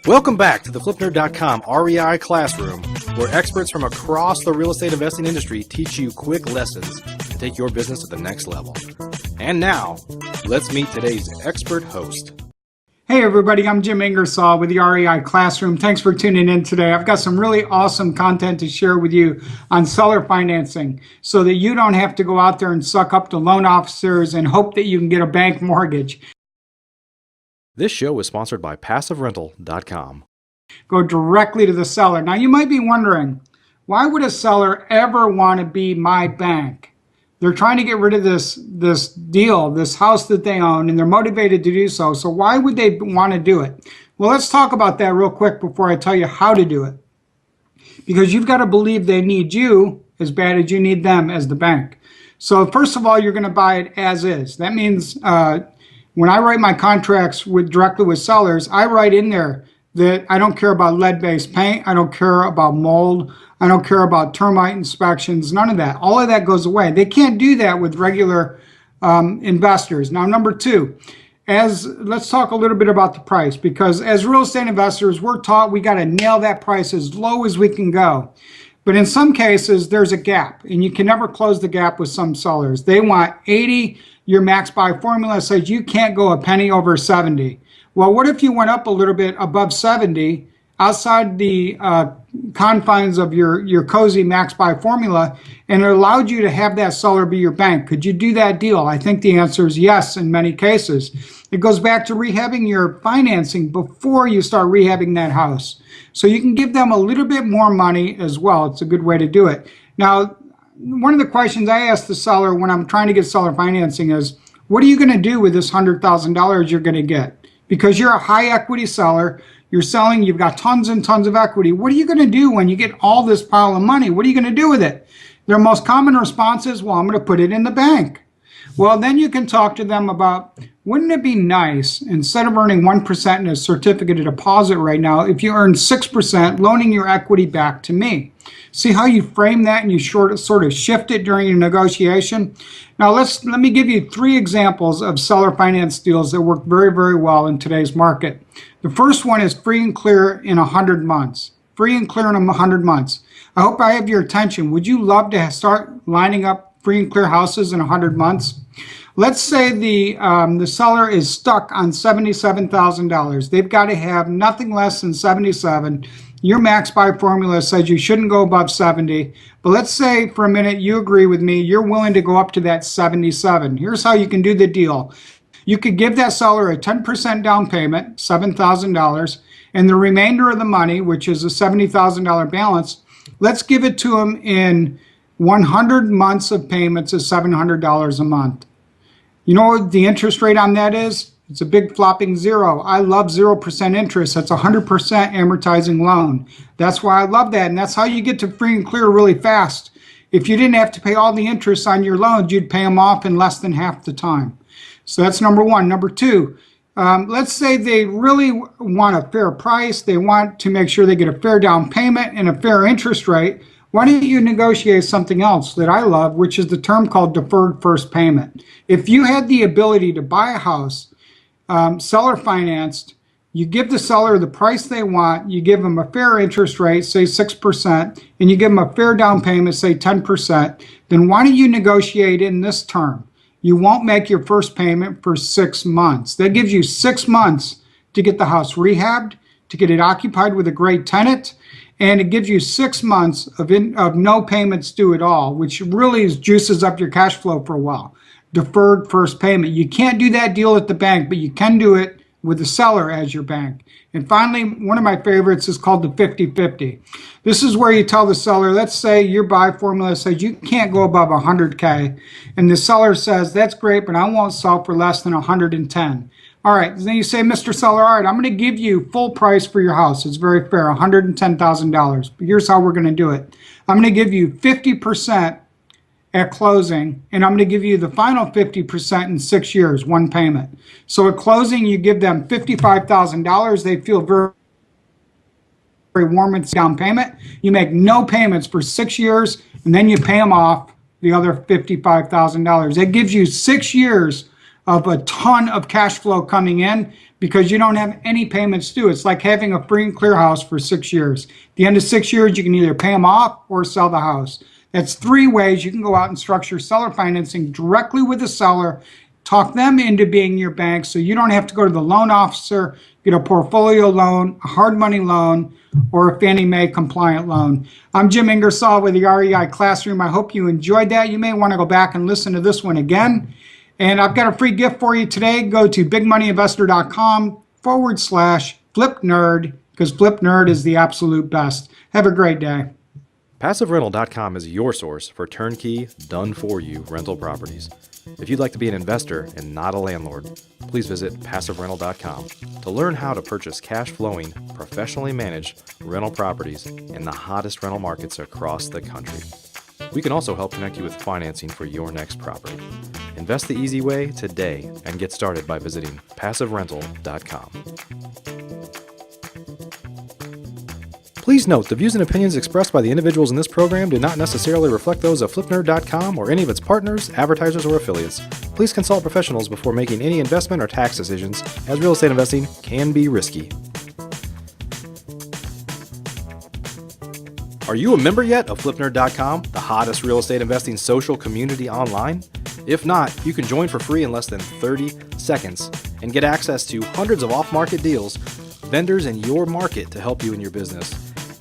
Welcome back to the FlipNerd.com REI Classroom, where experts from across the real estate investing industry teach you quick lessons to take your business to the next level. And now, let's meet today's expert host. Hey everybody, I'm Jim Ingersoll with the REI Classroom. Thanks for tuning in today. I've got some really awesome content to share with you on seller financing so that you don't have to go out there and suck up to loan officers and hope that you can get a bank mortgage. This show is sponsored by PassiveRental.com. Go directly to the seller. Now you might be wondering, why would a seller ever want to be my bank? They're trying to get rid of this deal, this house that they own, and they're motivated to do so. So why would they want to do it? Well, let's talk about that real quick before I tell you how to do it. Because you've got to believe they need you as bad as you need them as the bank. So first of all, you're going to buy it as is. That means when I write my contracts directly with sellers, I write in there that I don't care about lead-based paint, I don't care about mold, I don't care about termite inspections, none of that. All of that goes away. They can't do that with regular investors. Now, number two, let's talk a little bit about the price, because as real estate investors, we're taught we got to nail that price as low as we can go. But in some cases, there's a gap, and you can never close the gap with some sellers. They want 80. Your max buy formula says you can't go a penny over 70. Well, what if you went up a little bit above 70 outside the confines of your cozy max buy formula, and it allowed you to have that seller be your bank? Could you do that deal? I think the answer is yes in many cases. It goes back to rehabbing your financing before you start rehabbing that house. So you can give them a little bit more money as well. It's a good way to do it. Now, one of the questions I ask the seller when I'm trying to get seller financing is, what are you going to do with this $100,000 you're going to get? Because you're a high equity seller, you're selling, you've got tons and tons of equity. What are you going to do when you get all this pile of money? What are you going to do with it? Their most common response is, well, I'm going to put it in the bank. Well, then you can talk to them about, wouldn't it be nice, instead of earning 1% in a certificate of deposit right now, if you earn 6% loaning your equity back to me? See how you frame that and you sort of shift it during your negotiation? Now let me give you 3 examples of seller finance deals that work very, very well in today's market. The first one is free and clear in 100 months. Free and clear in 100 months. I hope I have your attention. Would you love to start lining up free and clear houses in 100 months? Let's say the seller is stuck on $77,000. They've got to have nothing less than 77. Your max buy formula says you shouldn't go above 70. But let's say for a minute you agree with me, you're willing to go up to that 77. Here's how you can do the deal. You could give that seller a 10% down payment, $7,000, and the remainder of the money, which is a $70,000 balance, let's give it to them in 100 months of payments of $700 a month. You know what the interest rate on that is? It's a big flopping zero. I love 0% interest. That's a 100% amortizing loan. That's why I love that. And that's how you get to free and clear really fast. If you didn't have to pay all the interest on your loans, you'd pay them off in less than half the time. So that's number one. Number two, let's say they really want a fair price. They want to make sure they get a fair down payment and a fair interest rate. Why don't you negotiate something else that I love, which is the term called deferred first payment? If you had the ability to buy a house, seller financed, you give the seller the price they want, you give them a fair interest rate, say 6%, and you give them a fair down payment, say 10%, then why don't you negotiate in this term? You won't make your first payment for 6 months. That gives you 6 months to get the house rehabbed, to get it occupied with a great tenant, and it gives you 6 months of no payments due at all, which really juices up your cash flow for a while. Deferred first payment. You can't do that deal at the bank, but you can do it with the seller as your bank. And finally, one of my favorites is called the 50-50. This is where you tell the seller, let's say your buy formula says you can't go above 100K, and the seller says, that's great, but I won't sell for less than 110. All right, then you say, Mr. Seller, all right, I'm going to give you full price for your house. It's very fair, $110,000. But here's how we're going to do it. I'm going to give you 50% at closing, and I'm going to give you the final 50% in 6 years, one payment. So at closing, you give them $55,000. They feel very, very warm with down payment. You make no payments for 6 years, and then you pay them off the other $55,000. That gives you 6 years of a ton of cash flow coming in because you don't have any payments due. It's like having a free and clear house for 6 years. At the end of 6 years, you can either pay them off or sell the house. That's 3 ways you can go out and structure seller financing directly with the seller, talk them into being your bank so you don't have to go to the loan officer, get a portfolio loan, a hard money loan, or a Fannie Mae compliant loan. I'm Jim Ingersoll with the REI Classroom. I hope you enjoyed that. You may want to go back and listen to this one again. And I've got a free gift for you today. Go to bigmoneyinvestor.com/flipnerd because Flip Nerd is the absolute best. Have a great day. PassiveRental.com is your source for turnkey, done-for-you rental properties. If you'd like to be an investor and not a landlord, please visit PassiveRental.com to learn how to purchase cash-flowing, professionally managed rental properties in the hottest rental markets across the country. We can also help connect you with financing for your next property. Invest the easy way today and get started by visiting PassiveRental.com. Please note, the views and opinions expressed by the individuals in this program do not necessarily reflect those of FlipNerd.com or any of its partners, advertisers, or affiliates. Please consult professionals before making any investment or tax decisions, as real estate investing can be risky. Are you a member yet of FlipNerd.com, the hottest real estate investing social community online? If not, you can join for free in less than 30 seconds and get access to hundreds of off-market deals, vendors in your market to help you in your business.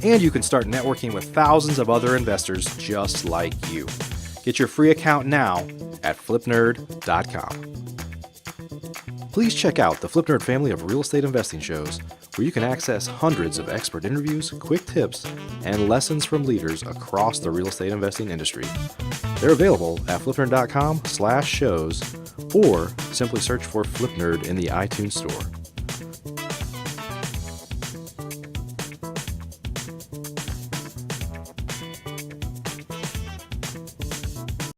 And you can start networking with thousands of other investors just like you. Get your free account now at flipnerd.com. Please check out the FlipNerd family of real estate investing shows, where you can access hundreds of expert interviews, quick tips, and lessons from leaders across the real estate investing industry. They're available at flipnerd.com/shows or simply search for FlipNerd in the iTunes Store.